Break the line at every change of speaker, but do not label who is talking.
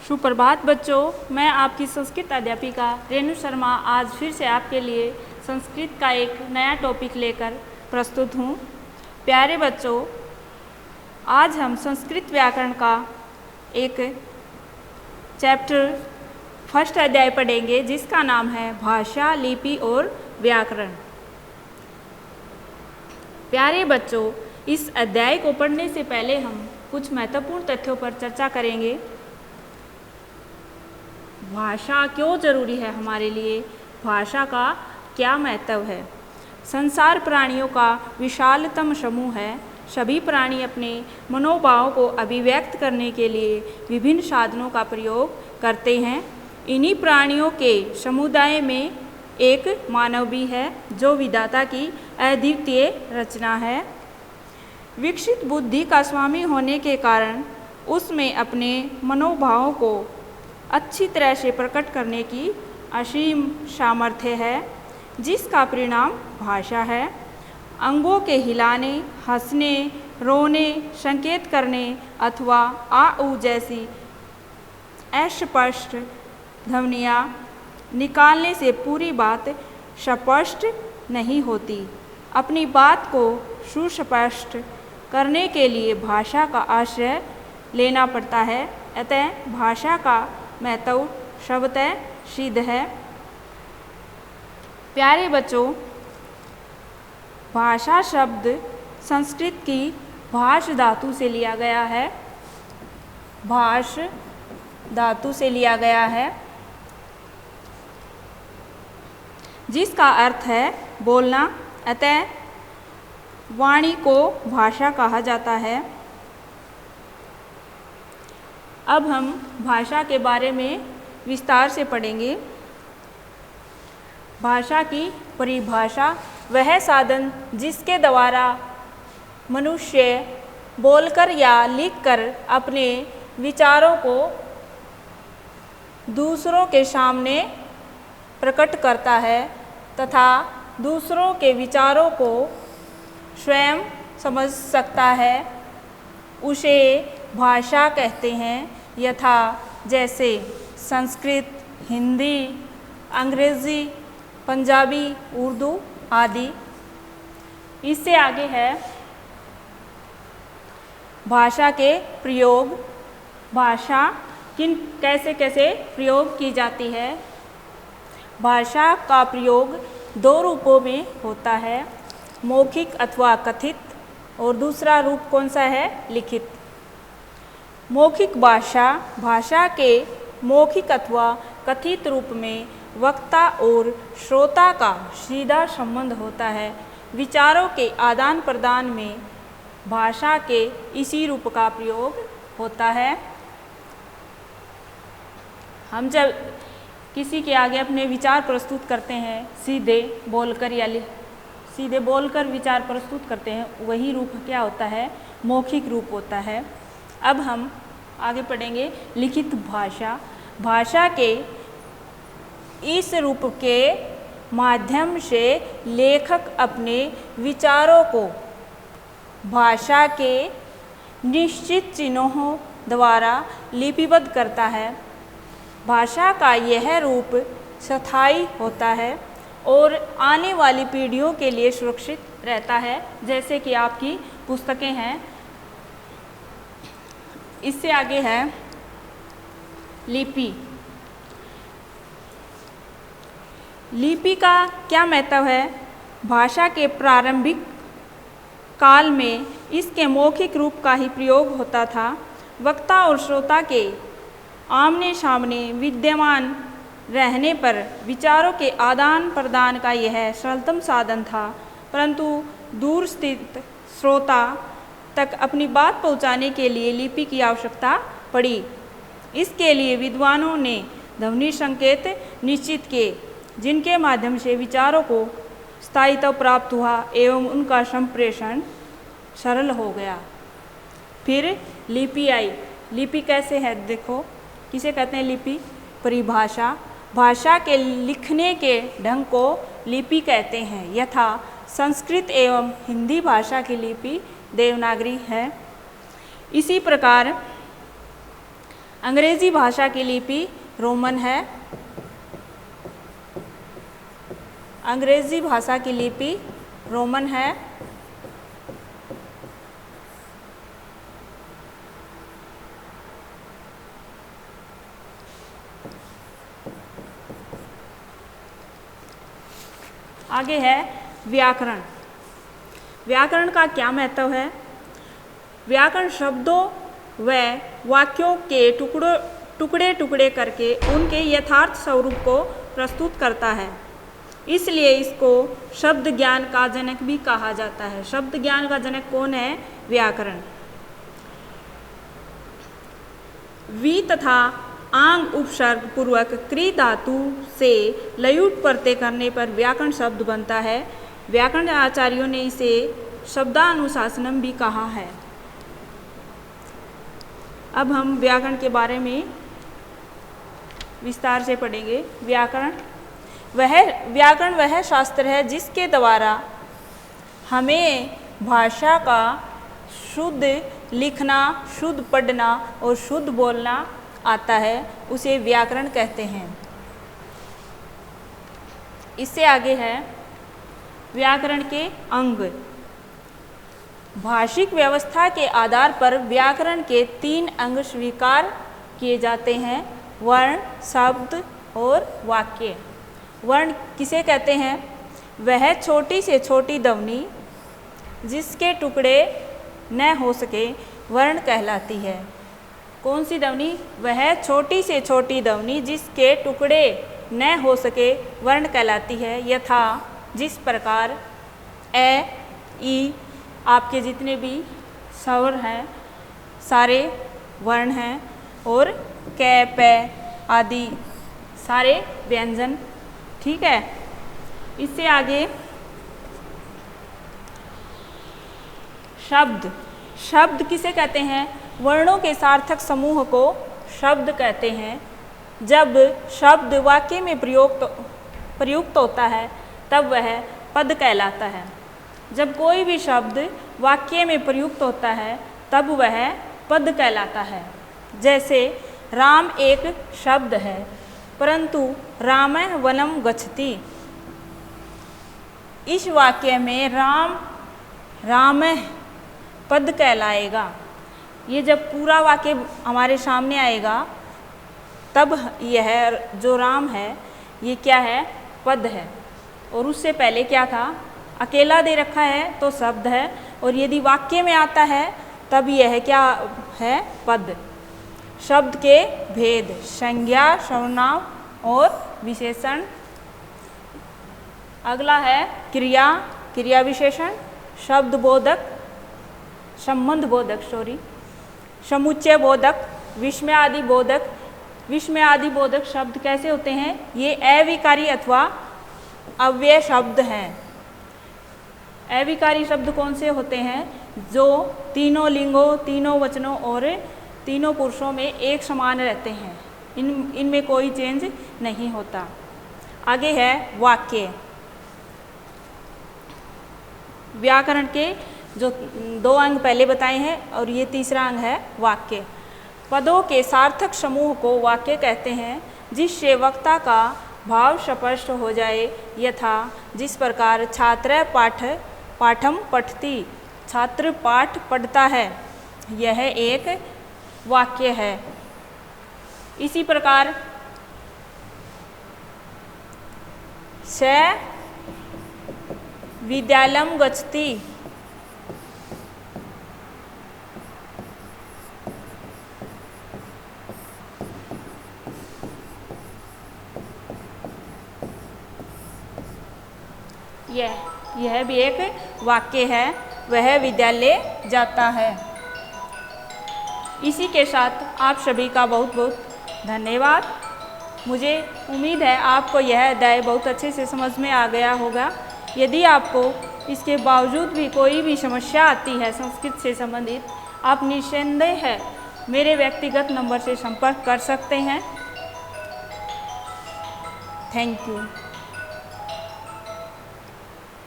सुप्रभात बच्चों, मैं आपकी संस्कृत अध्यापिका रेणु शर्मा आज फिर से आपके लिए संस्कृत का एक नया टॉपिक लेकर प्रस्तुत हूँ। प्यारे बच्चों, आज हम संस्कृत व्याकरण का एक चैप्टर फर्स्ट अध्याय पढ़ेंगे जिसका नाम है भाषा, लिपि और व्याकरण। प्यारे बच्चों, इस अध्याय को पढ़ने से पहले हम कुछ महत्वपूर्ण तथ्यों पर चर्चा करेंगे। भाषा क्यों जरूरी है हमारे लिए, भाषा का क्या महत्व है। संसार प्राणियों का विशालतम समूह है। सभी प्राणी अपने मनोभावों को अभिव्यक्त करने के लिए विभिन्न साधनों का प्रयोग करते हैं। इन्हीं प्राणियों के समुदाय में एक मानव भी है जो विधाता की अद्वितीय रचना है। विकसित बुद्धि का स्वामी होने के कारण उसमें अपने मनोभावों को अच्छी तरह से प्रकट करने की असीम सामर्थ्य है, जिसका परिणाम भाषा है। अंगों के हिलाने, हंसने, रोने, संकेत करने अथवा आ ऊ जैसी अस्पष्ट ध्वनियाँ निकालने से पूरी बात स्पष्ट नहीं होती। अपनी बात को सुस्पष्ट करने के लिए भाषा का आश्रय लेना पड़ता है। अतः भाषा का महत्व स्वतः सिद्ध है। प्यारे बच्चों, भाषा शब्द संस्कृत की भाष धातु से लिया गया है। भाष धातु से लिया गया है, जिसका अर्थ है बोलना। अतः वाणी को भाषा कहा जाता है। अब हम भाषा के बारे में विस्तार से पढ़ेंगे। भाषा की परिभाषा वह साधन जिसके द्वारा मनुष्य बोलकर या लिखकर अपने विचारों को दूसरों के सामने प्रकट करता है तथा दूसरों के विचारों को स्वयं समझ सकता है, उसे भाषा कहते हैं। यथा जैसे संस्कृत, हिंदी, अंग्रेज़ी, पंजाबी, उर्दू आदि। इससे आगे है भाषा के प्रयोग। भाषा कैसे कैसे प्रयोग की जाती है। भाषा का प्रयोग दो रूपों में होता है, मौखिक अथवा कथित, और दूसरा रूप कौन सा है, लिखित। मौखिक भाषा, भाषा के मौखिक अथवा कथित रूप में वक्ता और श्रोता का सीधा संबंध होता है। विचारों के आदान प्रदान में भाषा के इसी रूप का प्रयोग होता है। हम जब किसी के आगे अपने विचार प्रस्तुत करते हैं, सीधे बोलकर विचार प्रस्तुत करते हैं, वही रूप क्या होता है, मौखिक रूप होता है। अब हम आगे पढ़ेंगे लिखित भाषा। भाषा के इस रूप के माध्यम से लेखक अपने विचारों को भाषा के निश्चित चिन्हों द्वारा लिपिबद्ध करता है। भाषा का यह रूप स्थायी होता है और आने वाली पीढ़ियों के लिए सुरक्षित रहता है, जैसे कि आपकी पुस्तकें हैं। इससे आगे है लिपि। लिपि का क्या महत्व है। भाषा के प्रारंभिक काल में इसके मौखिक रूप का ही प्रयोग होता था। वक्ता और श्रोता के आमने सामने विद्यमान रहने पर विचारों के आदान प्रदान का यह सरलतम साधन था, परंतु दूर स्थित श्रोता तक अपनी बात पहुंचाने के लिए लिपि की आवश्यकता पड़ी। इसके लिए विद्वानों ने ध्वनि संकेत निश्चित किए, जिनके माध्यम से विचारों को स्थायित्व प्राप्त हुआ एवं उनका संप्रेषण सरल हो गया। फिर लिपि आई। लिपि कैसे है, देखो किसे कहते हैं लिपि। परिभाषा, भाषा के लिखने के ढंग को लिपि कहते हैं। यथा संस्कृत एवं हिंदी भाषा की लिपि देवनागरी है। इसी प्रकार अंग्रेजी भाषा की लिपि रोमन है। अंग्रेजी भाषा की लिपि रोमन है। आगे है व्याकरण। व्याकरण का क्या महत्व है? व्याकरण शब्दों व वाक्यों के टुकड़े टुकड़े करके उनके यथार्थ स्वरूप को प्रस्तुत करता है, इसलिए इसको शब्द ज्ञान का जनक भी कहा जाता है। शब्द ज्ञान का जनक कौन है? व्याकरण। वि तथा आंग उपसर्ग पूर्वक क्री धातु से लयुट प्रत्यय करने पर व्याकरण शब्द बनता है। व्याकरण आचार्यों ने इसे शब्दानुशासनम भी कहा है। अब हम व्याकरण के बारे में विस्तार से पढ़ेंगे। व्याकरण वह शास्त्र है जिसके द्वारा हमें भाषा का शुद्ध लिखना, शुद्ध पढ़ना और शुद्ध बोलना आता है, उसे व्याकरण कहते हैं। इससे आगे है व्याकरण के अंग। भाषिक व्यवस्था के आधार पर व्याकरण के 3 अंग स्वीकार किए जाते हैं: वर्ण, शब्द और वाक्य। वर्ण किसे कहते हैं? वह छोटी से छोटी ध्वनि जिसके टुकड़े न हो सके वर्ण कहलाती है। कौन सी ध्वनि? वह छोटी से छोटी ध्वनि जिसके टुकड़े न हो सके वर्ण कहलाती है। यथा जिस प्रकार ए, ई, आपके जितने भी स्वर हैं सारे वर्ण हैं, और कै, पै आदि सारे व्यंजन। ठीक है। इससे आगे शब्द। शब्द किसे कहते हैं? वर्णों के सार्थक समूह को शब्द कहते हैं। जब शब्द वाक्य में प्रयुक्त होता है तब वह पद कहलाता है। जब कोई भी शब्द वाक्य में प्रयुक्त होता है तब वह पद कहलाता है। जैसे राम एक शब्द है, परंतु रामः वनं गच्छति। इस वाक्य में रामः पद कहलाएगा। ये जब पूरा वाक्य हमारे सामने आएगा तब यह जो राम है ये क्या है? पद है। और उससे पहले क्या था? अकेला दे रखा है तो शब्द है, और यदि वाक्य में आता है तब यह क्या है? पद। शब्द के भेद: संज्ञा, सर्वनाम और विशेषण। अगला है क्रिया, क्रिया विशेषण, शब्द बोधक, संबंध बोधक, समुच्चय बोधक, विस्मय आदि बोधक। विस्मय आदि बोधक शब्द कैसे होते हैं? ये अविकारी अथवा अव्यय शब्द हैं। अविकारी शब्द कौन से होते हैं? जो तीनों लिंगों, तीनों वचनों और तीनों पुरुषों में एक समान रहते हैं, इनमें कोई चेंज नहीं होता। आगे है वाक्य। व्याकरण के जो 2 अंग पहले बताए हैं और ये तीसरा अंग है वाक्य। पदों के सार्थक समूह को वाक्य कहते हैं, जिससे वक्ता का भाव स्पष्ट हो जाए। यथा जिस प्रकार छात्र पाठम पठति, छात्र पाठ पढ़ता है, यह एक वाक्य है। इसी प्रकार स विद्यालयं गच्छति, यह भी एक वाक्य है, वह विद्यालय जाता है। इसी के साथ आप सभी का बहुत बहुत धन्यवाद। मुझे उम्मीद है आपको यह अध्याय बहुत अच्छे से समझ में आ गया होगा। यदि आपको इसके बावजूद भी कोई भी समस्या आती है संस्कृत से संबंधित, आप निस्संदेह मेरे व्यक्तिगत नंबर से संपर्क कर सकते हैं। Thank you.